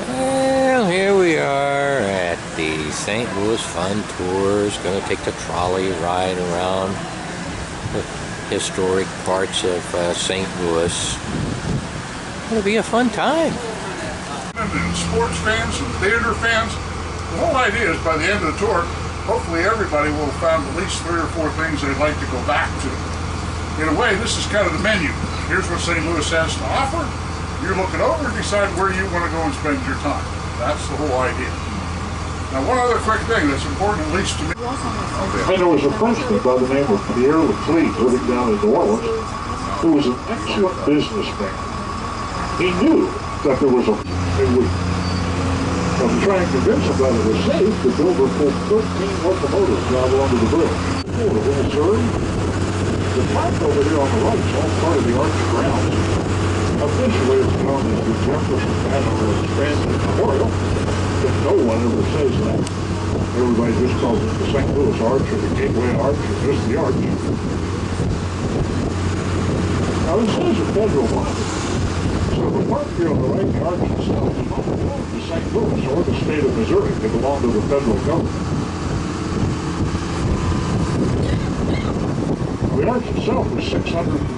Well, here we are at the St. Louis Fun Tours. Going to take the trolley ride around the historic parts of St. Louis. It'll be a fun time. And sports fans and theater fans, the whole idea is by the end of the tour, hopefully everybody will have found at least 3 or 4 things they'd like to go back to. In a way, this is kind of the menu. Here's what St. Louis has to offer. You look it over and decide where you want to go and spend your time. That's the whole idea. Now, one other quick thing that's important, at least to me. And there was a Frenchman by the name of Pierre Lefley living down in New Orleans, who was an excellent businessman. He knew that there was a week. To try and convince him that it was safe, the builder pulled 13 locomotives out onto the bridge. Oh, the little Missouri. The park over here on the right is all part of the Arch grounds. Officially, it's known as the Jefferson National Expansion Memorial, but no one ever says that. Everybody just calls it the St. Louis Arch or the Gateway Arch or just the Arch. Now, this is a federal monument. So the park here on the right, the Arch itself, does not belong to St. Louis or the state of Missouri. They belong to the federal government. The arch itself is 634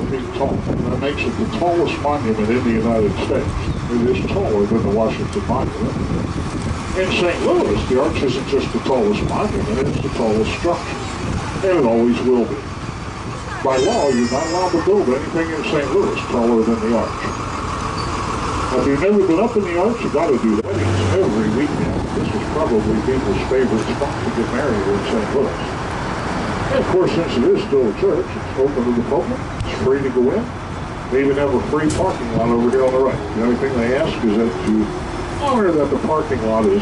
feet tall, and that makes it the tallest monument in the United States. It is taller than the Washington Monument. In St. Louis, the arch isn't just the tallest monument, it's the tallest structure, and it always will be. By law, you're not allowed to build anything in St. Louis taller than the arch. Now, if you've never been up in the arch, you've got to do weddings every weekend. This is probably people's favorite spot to get married in St. Louis. And of course, since it is still a church, it's open to the public, it's free to go in. They even have a free parking lot over here on the right. The only thing they ask is that you honor that the parking lot is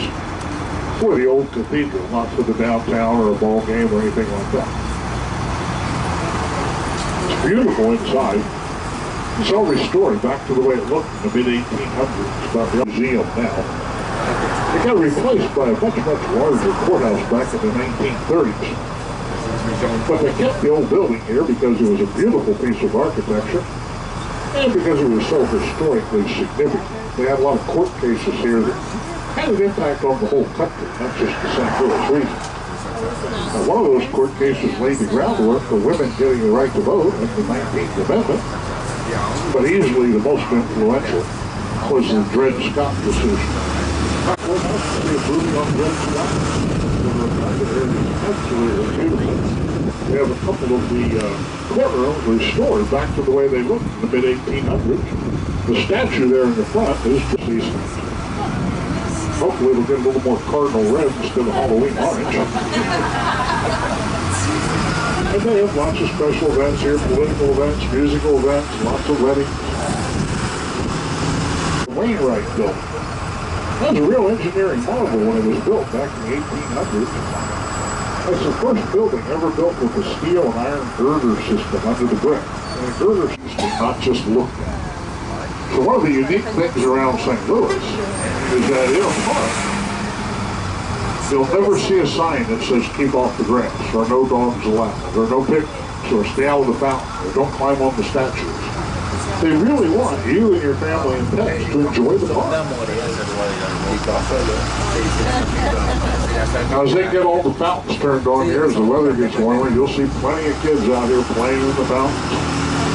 for the old cathedral, not for the downtown or a ball game or anything like that. It's beautiful inside. It's all restored back to the way it looked in the mid-1800s, about the museum now. It got replaced by a much larger courthouse back in the 1930s. But they kept the old building here because it was a beautiful piece of architecture and because it was so historically significant. They had a lot of court cases here that had an impact on the whole country, not just the St. Louis region. Now, one of those court cases laid the groundwork for women getting the right to vote in the 19th Amendment, but easily the most influential was the Dred Scott decision. Absolutely beautiful. We have a couple of the courtrooms restored back to the way they looked in the mid-1800s. The statue there in the front is deceased. Hopefully it'll get a little more cardinal red instead of Halloween orange. And they have lots of special events here, political events, musical events, lots of weddings. The Wainwright building. That was a real engineering marvel when it was built back in the 1800s. It's the first building ever built with a steel and iron girder system under the brick. And the girder system not just looked at. So one of the unique things around St. Louis is that in a park, you'll never see a sign that says keep off the grass, or no dogs allowed, or no picnics, or stay out of the fountain, or don't climb on the statues. They really want you and your family and pets to enjoy the park. Now, as they get all the fountains turned on here, as the weather gets warmer, you'll see plenty of kids out here playing in the fountains.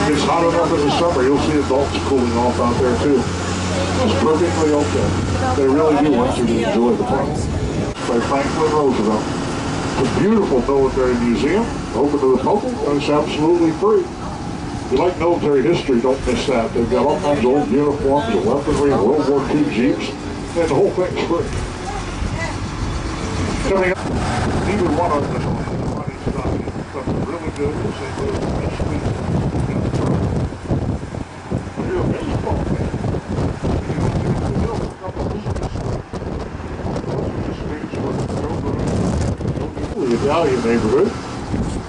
If it's hot enough in the summer, you'll see adults cooling off out there too. That's perfectly okay. They really do want you to enjoy the park. By Franklin Roosevelt. It's a beautiful military museum, open to the public, and it's absolutely free. If you like military history, don't miss that. They've got all kinds of old uniforms and weaponry and World War II Jeeps, and the whole thing's free. Coming up, even one of the money stuff, something really good for St. Louis this week. You're a baseball fan. The Italian neighborhood.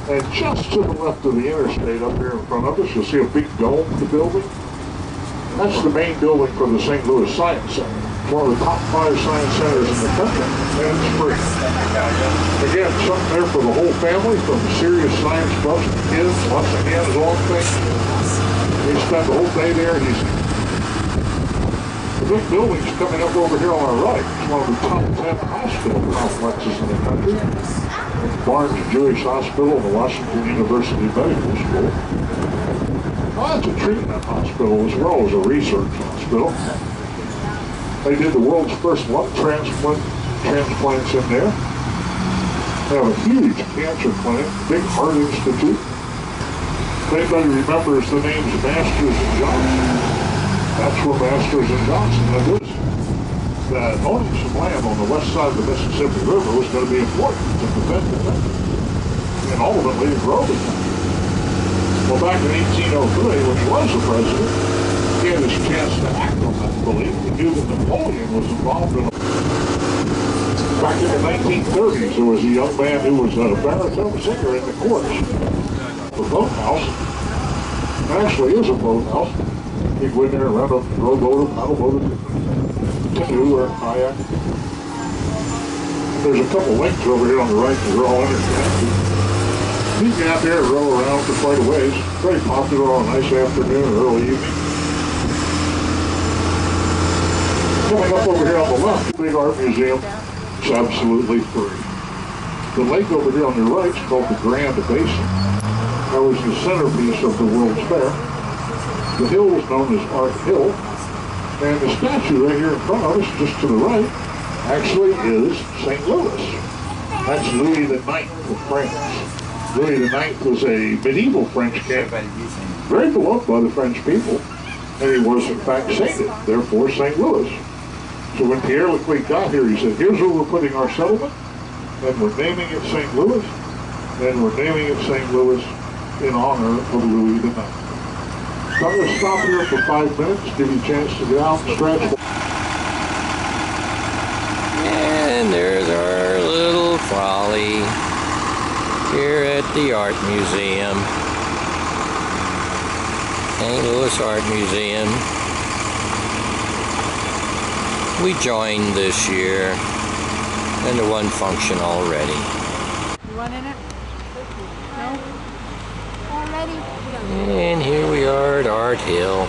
And just to the left of the interstate up here in front of us, you'll see a big dome of the building. That's the main building for the St. Louis Science Center. It's one of the top 5 science centers in the country, and it's free. Again, something there for the whole family, from serious science buffs to kids, lots of hands-on things. They spend the whole day there, and the big building's coming up over here on our right. It's one of the top 10 hospital complexes in the country. Barnes Jewish Hospital and the Washington University Medical School. Well, that's a treatment hospital as well as a research hospital. They did the world's first lung transplants in there. They have a huge cancer clinic, big heart institute. If anybody remembers the names Masters and Johnson, that's where Masters and Johnson lived. That owning some land on the west side of the Mississippi River was going to be important to prevent the country and ultimately to grow the country. Well, back in 1803, when he was the president, he had his chance to act on that belief. He knew that Napoleon was involved in it. Back in the 1930s, there was a young man who was a baritone singer in the chorus. The boathouse, actually is a boathouse. He'd go in there and run up the rowboat, paddleboat, canoe, or kayak. There's a couple links over here on the right that are all interconnected. You can get out there and row around for quite a ways. Very popular on a nice afternoon or early evening. Coming up over here on the left, the big art museum. It's absolutely free. The lake over here on your right is called the Grand Basin. That was the centerpiece of the World's Fair. The hill was known as Art Hill, and the statue right here in front of us, just to the right, actually is St. Louis. That's Louis IX of France. Louis IX was a medieval French king, very beloved by the French people, and he was in fact sainted, therefore St. Louis. So when Pierre Leclerc got here, he said, here's where we're putting our settlement, and we're naming it St. Louis, and we're naming it St. Louis in honor of Louis IX. So I'm going to stop here for 5 minutes, give you a chance to get out and stretch. And there's our little trolley here at the Art Museum. St. Louis Art Museum. We joined this year, and the one function already. You want in it? No? Already? And here we are at Art Hill.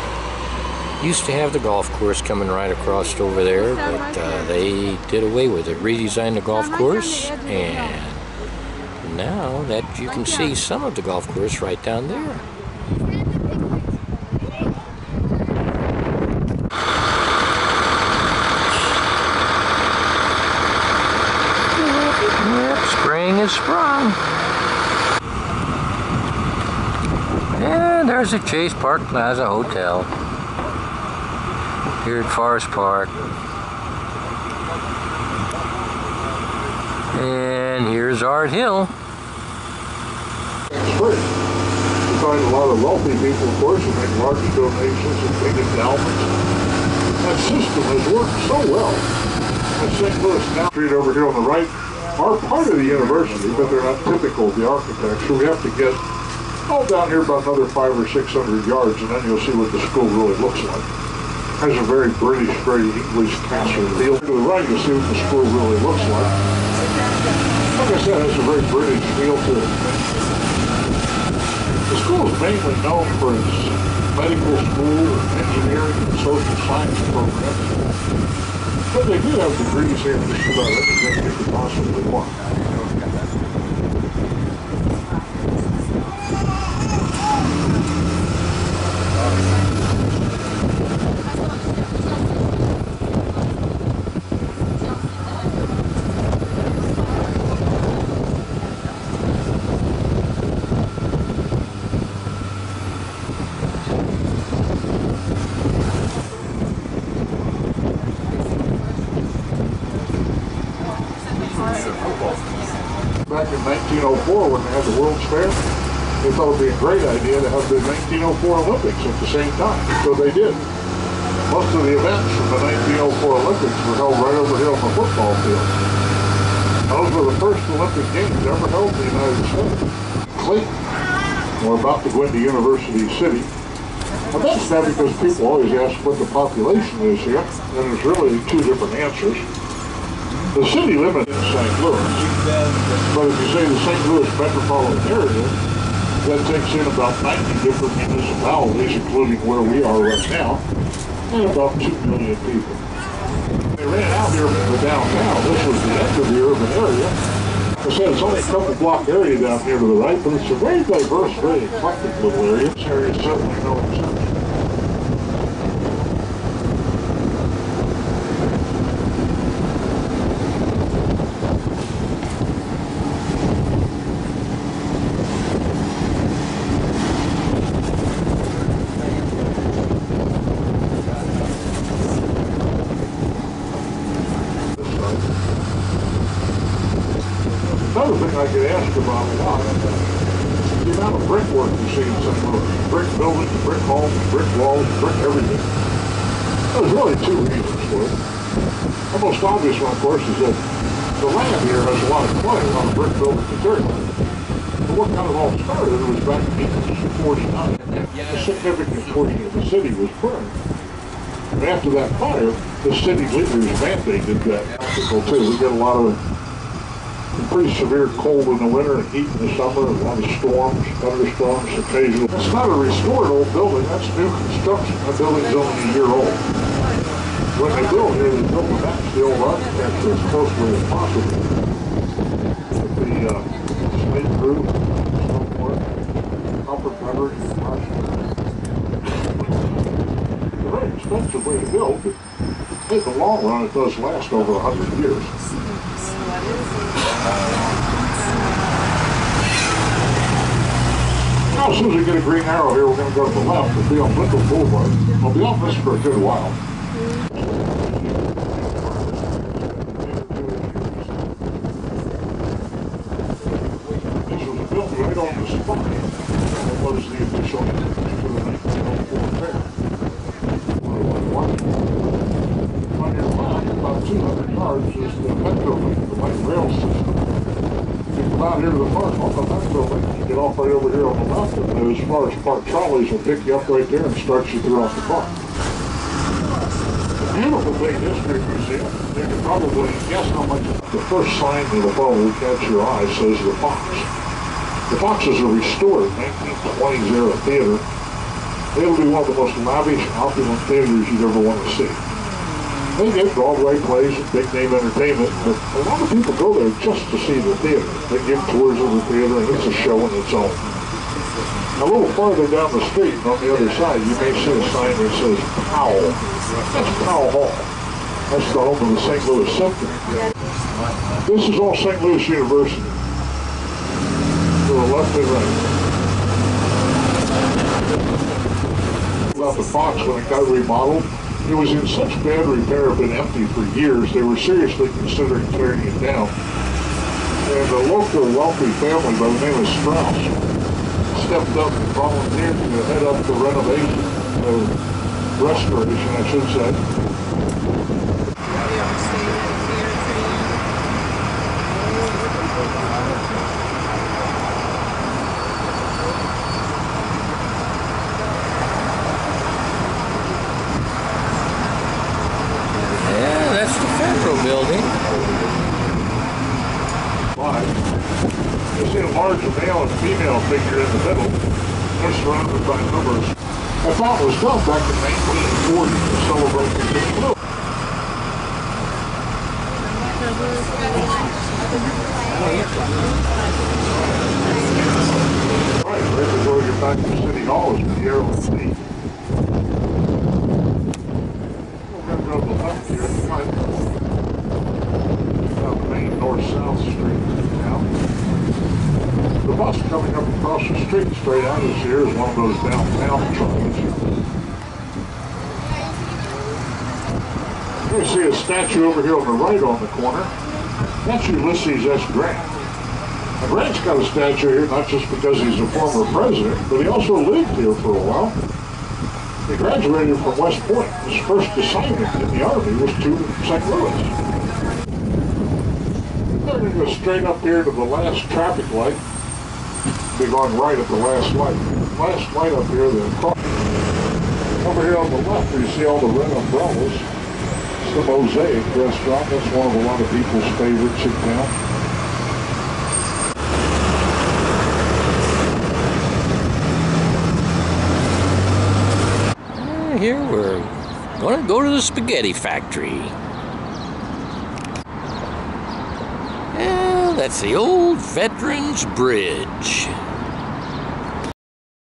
Used to have the golf course coming right across over there, but they did away with it, redesigned the golf course, and now that you can see some of the golf course right down there. Yep, spring is sprung. And there's the Chase Park Plaza Hotel here at Forest Park. And here's Art Hill. It's free. You find a lot of wealthy people, of course, who make large donations and big endowments. That system has worked so well. At St. Louis now, street over here on the right, are part of the university, but they're not typical of the architecture. We have to get down here about another 500 or 600 yards, and then you'll see what the school really looks like. It has a very British, very English castle feel. To the right, you'll see what the school really looks like. Like I said, it has a very British feel to it. The school is mainly known for its medical school, engineering, and social science programs. But they do have degrees here in just about everything you could possibly want. Back in 1904, when they had the World's Fair, they thought it would be a great idea to have the 1904 Olympics at the same time. So they did. Most of the events from the 1904 Olympics were held right over here on the football field. Those were the first Olympic Games ever held in the United States. Clayton, we're about to go into University City. I mention that because people always ask what the population is here, and there's really two different answers. The city limit is St. Louis, but if you say the St. Louis metropolitan area, that takes in about 90 different municipalities, including where we are right now. and about 2 million people. They ran out here from the downtown. This was the end of the urban area. I said it's only a couple block area down here to the right, but it's a very diverse, very eclectic little area. This area is certainly no exception. Another thing I get asked about a lot is the amount of brickwork you see in St. Louis. Brick buildings, brick homes, brick walls, brick everything. There's really two reasons for it. The most obvious one, of course, is that the land here has a lot of clay, a lot of brick buildings and dirt land. But what kind of all started was back in 1849. A significant portion of the city was burned. And after that fire, the city leaders mandated that practical too. We get a lot of pretty severe cold in the winter and heat in the summer, a lot of storms, thunderstorms occasionally. It's not a restored old building, that's new construction. That building's only a year old. When they built here, they built to match the old architecture as closely as possible. With the slate roof, stonework, copper gutters, and it's a very expensive way to build, but in the long run, it does last over 100 years. Now, as soon as we get a green arrow here, we're going to go to the left. We'll be on Lincoln Boulevard. We'll be on this for a good while. This was built right on the spot. It was the official entrance to the 1904 fair. On your left, about 200 yards, is the Metro Link, the light rail system. You come out here to the park on the Metro Link, you get off right over here on the left, and as far as park trolleys will pick you up right there and start you throughout the park. The beautiful big history museum, you can probably guess how much. The first sign in the bubble will catch your eye says the Fox. The Fox is a restored 1920s era theater. It'll be one of the most lavish, opulent theaters you'd ever want to see. They get Broadway plays and big name entertainment, but a lot of people go there just to see the theater. They give tours of the theater, and it's a show in its own. A little farther down the street, on the other side, you may see a sign that says Powell. That's Powell Hall. That's the home of the St. Louis Symphony. This is all St. Louis University. To the left and right. About the Fox, when it got remodeled, it was in such bad repair, been empty for years, they were seriously considering tearing it down. And a local wealthy family by the name of Strauss stepped up and volunteered to head up the renovation, restoration, I should say. Building. You see a large male and female figure in the middle. They're surrounded by numbers. That fountain was built back in 1940 to celebrate the St. Louis. Right, right before you get back to City Hall is the Airline Sea. We're going to go to the left here. North-south street in town. The bus coming up across the street straight out of here is one of those downtown trolleys. You see a statue over here on the right on the corner. That's Ulysses S. Grant. Now, Grant's got a statue here not just because he's a former president, but he also lived here for a while. He graduated from West Point. His first assignment in the Army was to St. Louis. We're going to go straight up here to the last traffic light. We're going right at the last light. Last light up here, then over here on the left, you see all the red umbrellas. It's the Mosaic restaurant. That's one of a lot of people's favorites in town. Here we're Gonna go to the spaghetti factory. Yeah, that's the old Veterans Bridge.